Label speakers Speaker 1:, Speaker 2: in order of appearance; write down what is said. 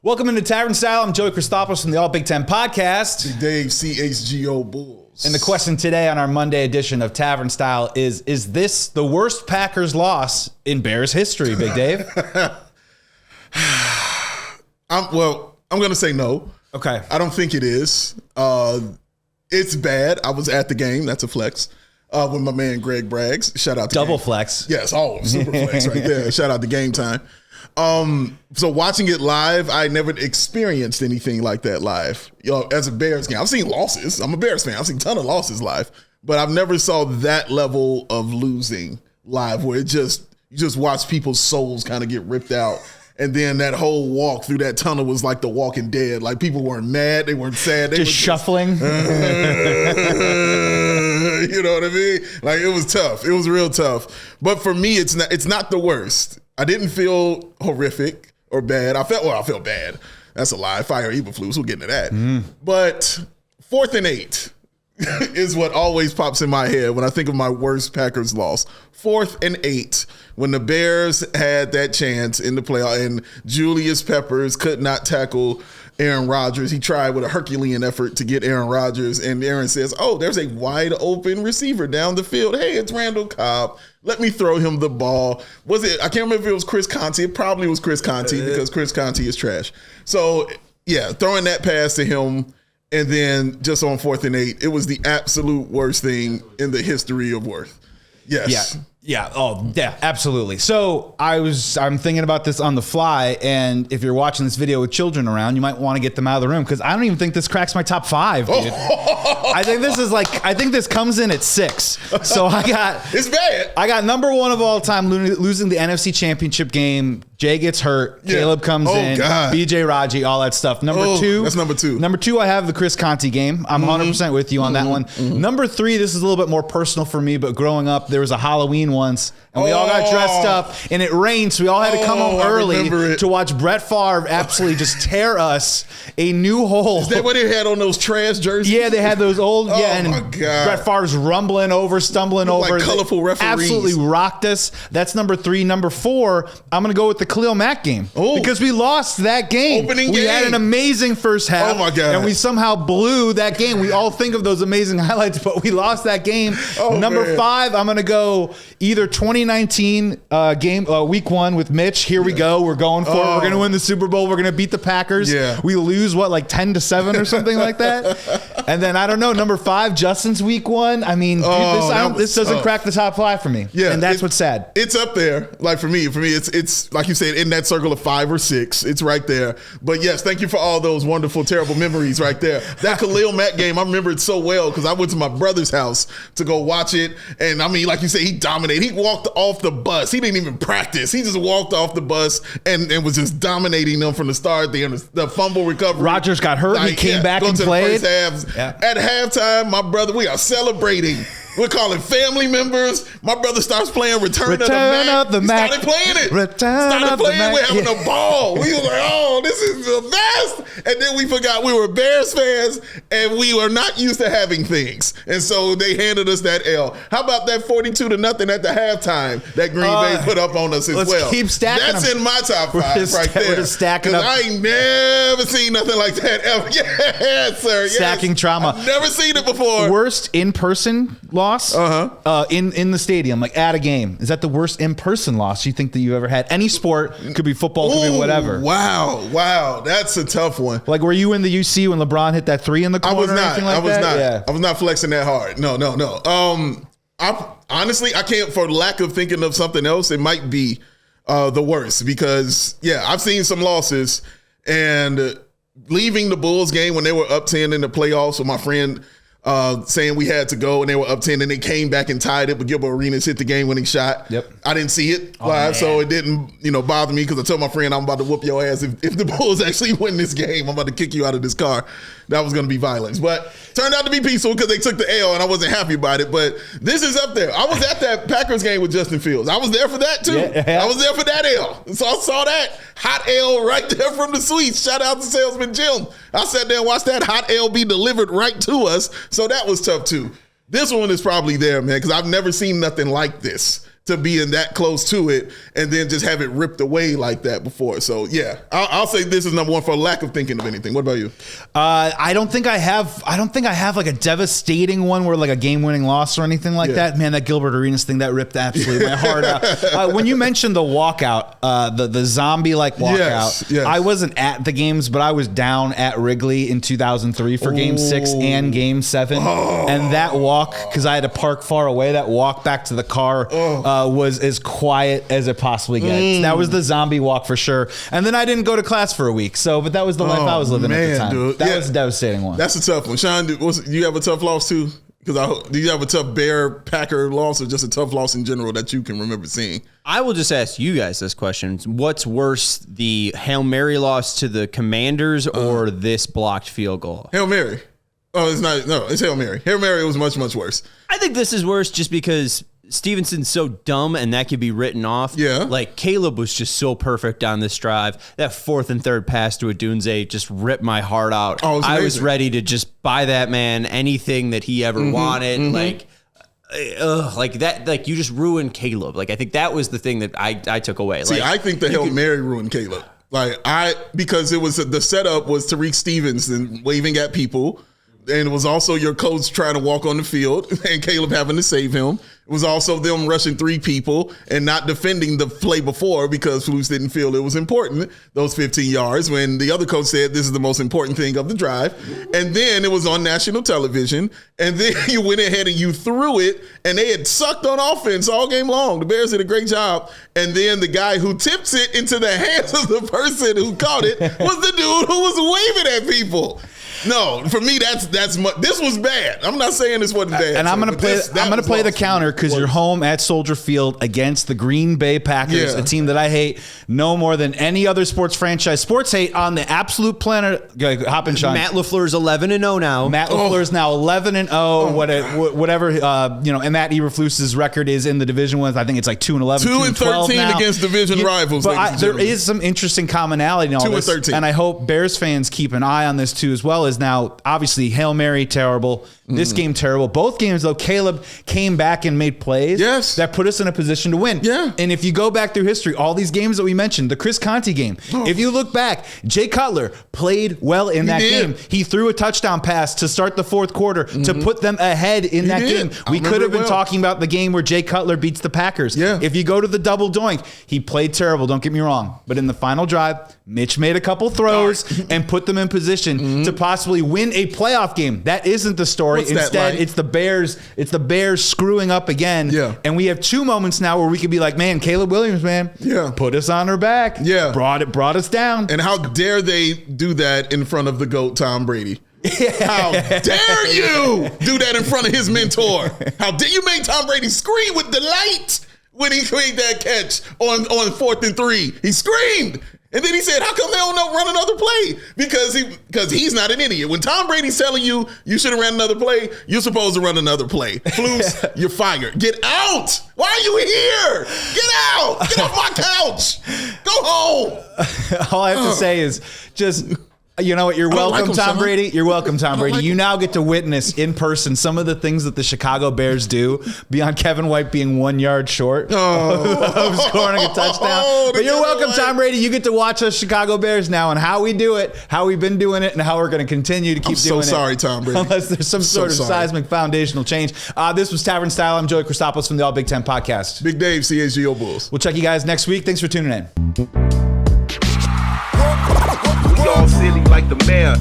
Speaker 1: Welcome into Tavern Style. I'm Joey Christopolous from the All Big Ten podcast.
Speaker 2: Big Dave, CHGO Bulls.
Speaker 1: And the question today on our Monday edition of Tavern Style is this the worst Packers loss in Bears history, Big Dave?
Speaker 2: I'm going to say no.
Speaker 1: Okay.
Speaker 2: I don't think it is. It's bad. I was at the game. That's a flex. With my man Greg Braggs. Shout out to
Speaker 1: Double
Speaker 2: game.
Speaker 1: flex.
Speaker 2: Yes, super flex right there. Shout out to Game Time. So watching it live, I never experienced anything like that live. As a Bears game, I've seen losses. I'm a Bears fan. I've seen a ton of losses live, but I've never saw that level of losing live where you just watch people's souls kind of get ripped out. And then that whole walk through that tunnel was like The Walking Dead. Like people weren't mad, they weren't sad, they
Speaker 1: just shuffling.
Speaker 2: You know what I mean? Like it was tough. It was real tough. But for me, it's not the worst. I didn't feel horrific or bad. I felt bad. That's a lie. Fire Eberflus. We'll get into that. But 4th and 8 is what always pops in my head when I think of my worst Packers loss. 4th and 8, when the Bears had that chance in the playoff and Julius Peppers could not tackle Aaron Rodgers. He tried with a Herculean effort to get Aaron Rodgers, and Aaron says, oh, there's a wide open receiver down the field. Hey, it's Randall Cobb. Let me throw him the ball. I can't remember if it was Chris Conte. It probably was Chris Conte because Chris Conte is trash. So, yeah, throwing that pass to him and then just on 4th and 8, it was the absolute worst thing in the history of Worth. Yes.
Speaker 1: Yeah. Oh, yeah, absolutely. So I'm thinking about this on the fly, and if you're watching this video with children around, you might want to get them out of the room because I don't even think this cracks my top 5, dude. I think this comes in at 6. So
Speaker 2: it's bad.
Speaker 1: I got number 1 of all time losing the NFC Championship game. Jay gets hurt. Yeah. Caleb comes in. God. BJ Raji, all that stuff. Number 2.
Speaker 2: That's number 2.
Speaker 1: Number 2, I have the Chris Conte game. I'm 100% with you on that one. Number 3, this is a little bit more personal for me, but growing up, there was a Halloween once, and we all got dressed up, and it rained, so we all had to come home early to watch Brett Favre absolutely just tear us a new hole.
Speaker 2: Is that what they had on those trash jerseys?
Speaker 1: Yeah, they had those old.
Speaker 2: And my God.
Speaker 1: Brett Favre's stumbling over.
Speaker 2: Like colorful referees.
Speaker 1: Absolutely rocked us. That's number 3. Number 4, I'm going to go with the Khalil Mack game. Because we lost that game. We had an amazing first half.
Speaker 2: Oh, my God.
Speaker 1: And we somehow blew that game. We all think of those amazing highlights, but we lost that game. Number 5, I'm going to go either 2019 game, week 1 with Mitch. Here we go. We're going for it. We're going to win the Super Bowl. We're going to beat the Packers.
Speaker 2: Yeah.
Speaker 1: We lose, 10-7 or something like that? And then, I don't know, number 5, Justin's week 1. I mean, this doesn't crack the top 5 for me.
Speaker 2: Yeah.
Speaker 1: And that's what's sad.
Speaker 2: It's up there. Like for me, it's like you said, in that circle of 5 or 6. It's right there. But yes, thank you for all those wonderful, terrible memories right there. That Khalil Mack game, I remember it so well because I went to my brother's house to go watch it. And I mean, like you said, he dominated. He walked off the bus. He didn't even practice. He just walked off the bus and was just dominating them from the start. The fumble recovery.
Speaker 1: Rodgers got hurt. He came back and played.
Speaker 2: At halftime, my brother, we are celebrating. We're calling family members. My brother starts playing Return of the Mac. Started playing it. We're having a ball. We were like, oh, this is the best. And then we forgot we were Bears fans and we were not used to having things. And so they handed us that L. How about that 42-0 at the halftime that Green Bay put up on us as well?
Speaker 1: Let's keep stacking
Speaker 2: That's
Speaker 1: them.
Speaker 2: in my top 5 right there.
Speaker 1: We're just stacking up.
Speaker 2: I ain't never seen nothing like that ever. Yes, sir. Yes.
Speaker 1: Stacking trauma.
Speaker 2: I've never seen it before.
Speaker 1: Worst in-person loss in the stadium, like at a game. Is that the worst in-person loss you think that you've ever had? Any sport, could be football, could be whatever.
Speaker 2: Wow, that's a tough one.
Speaker 1: Like, were you in the UC when LeBron hit that 3 in the corner?
Speaker 2: I was not.
Speaker 1: Or anything like that? Yeah.
Speaker 2: I was not flexing that hard. No. Honestly, I can't, for lack of thinking of something else, it might be the worst because, I've seen some losses and leaving the Bulls game when they were up 10 in the playoffs with my friend saying we had to go and they were up 10 and they came back and tied it, but Gilbert Arenas hit the game-winning shot.
Speaker 1: Yep.
Speaker 2: I didn't see it live, so it didn't bother me because I told my friend I'm about to whoop your ass if the Bulls actually win this game. I'm about to kick you out of this car. That was going to be violence. But turned out to be peaceful because they took the L and I wasn't happy about it. But this is up there. I was at that Packers game with Justin Fields. I was there for that too. Yeah. I was there for that L. So I saw that hot L right there from the suites. Shout out to Salesman Jim. I sat there and watched that hot L be delivered right to us. So that was tough too. This one is probably there, man, because I've never seen nothing like this. to being that close to it and then just have it ripped away like that before. So yeah, I'll say this is number one for lack of thinking of anything. What about you?
Speaker 1: I don't think I have like a devastating one where like a game-winning loss or anything like that. Man, that Gilbert Arenas thing, that ripped absolutely my heart out. When you mentioned the walkout, the zombie-like walkout,
Speaker 2: yes.
Speaker 1: I wasn't at the games, but I was down at Wrigley in 2003 for Game 6 and Game 7. And that walk, because I had to park far away, that walk back to the car was as quiet as it possibly gets. That was the zombie walk for sure. And then I didn't go to class for a week. But that was the life I was living at the time.
Speaker 2: Dude.
Speaker 1: That was a devastating one.
Speaker 2: That's a tough one. Sean, do you have a tough loss too? Because do you have a tough Bear-Packer loss or just a tough loss in general that you can remember seeing?
Speaker 3: I will just ask you guys this question. What's worse, the Hail Mary loss to the Commanders or this blocked field goal?
Speaker 2: Hail Mary. Oh, it's not. No, it's Hail Mary. Hail Mary was much, much worse.
Speaker 3: I think this is worse just because Stevenson's so dumb and that could be written off.
Speaker 2: Yeah.
Speaker 3: Like Caleb was just so perfect on this drive. That 4th and 3rd pass to Adunze just ripped my heart out.
Speaker 2: Oh,
Speaker 3: I was ready to just buy that man anything that he ever wanted. Like that, like you just ruined Caleb. Like I think that was the thing that I took away.
Speaker 2: See,
Speaker 3: like,
Speaker 2: I think the Hail Mary ruined Caleb. Because it was the setup was Tariq Stevenson waving at people. And it was also your coach trying to walk on the field and Caleb having to save him. It was also them rushing 3 people and not defending the play before because Flus didn't feel it was important, those 15 yards, when the other coach said this is the most important thing of the drive. And then it was on national television. And then you went ahead and you threw it, and they had sucked on offense all game long. The Bears did a great job. And then the guy who tips it into the hands of the person who caught it was the dude who was waving at people. No, for me, this was bad. I'm not saying this wasn't bad.
Speaker 1: And I'm gonna play the counter because you're home at Soldier Field against the Green Bay Packers, a team that I hate no more than any other sports franchise. Sports hate on the absolute planet. Hop in, Sean.
Speaker 3: Matt LaFleur's 11-0 now.
Speaker 1: Matt LaFleur's now 11-0. Whatever and Matt Eberflus's record is in the division with. I think it's like 2-11,
Speaker 2: 2-13 against division rivals.
Speaker 1: But there is some interesting commonality in all this,
Speaker 2: 2-13,
Speaker 1: and I hope Bears fans keep an eye on this too, as well as now obviously Hail Mary terrible. This game terrible. Both games though, Caleb came back and made plays that put us in a position to win.
Speaker 2: Yeah.
Speaker 1: And if you go back through history, all these games that we mentioned, the Chris Conte game, if you look back, Jay Cutler played well in that game. He threw a touchdown pass to start the 4th quarter to put them ahead in that game. We could have been talking about the game where Jay Cutler beats the Packers.
Speaker 2: Yeah.
Speaker 1: If you go to the double doink, he played terrible, don't get me wrong. But in the final drive, Mitch made a couple throws and put them in position to possibly win a playoff game. That isn't the story. Instead, it's the Bears. It's the Bears screwing up again.
Speaker 2: Yeah.
Speaker 1: And we have 2 moments now where we could be like, man, Caleb Williams, man, put us on our back.
Speaker 2: Yeah.
Speaker 1: Brought us down.
Speaker 2: And how dare they do that in front of the GOAT, Tom Brady? How dare you do that in front of his mentor? How dare you make Tom Brady scream with delight when he made that catch on 4th and 3? He screamed. And then he said, how come they don't run another play? Because he's not an idiot. When Tom Brady's telling you should have ran another play, you're supposed to run another play. Flus, you're fired. Get out. Why are you here? Get out. Get off my couch. Go home.
Speaker 1: All I have to say is just... You know what? You're welcome, Tom Brady. You're welcome, Tom Brady. You now get to witness in person some of the things that the Chicago Bears do beyond Kevin White being 1 yard short of scoring a touchdown. But you're welcome, Tom Brady. You get to watch us Chicago Bears now and how we do it, how we've been doing it, and how we're going to continue to keep doing it.
Speaker 2: I'm so sorry, Tom Brady.
Speaker 1: Unless there's some sort of seismic foundational change. This was Tavern Style. I'm Joey Christopolous from the All Big Ten podcast.
Speaker 2: Big Dave, CHGO Bulls.
Speaker 1: We'll check you guys next week. Thanks for tuning in.
Speaker 4: We all silly like the mayor.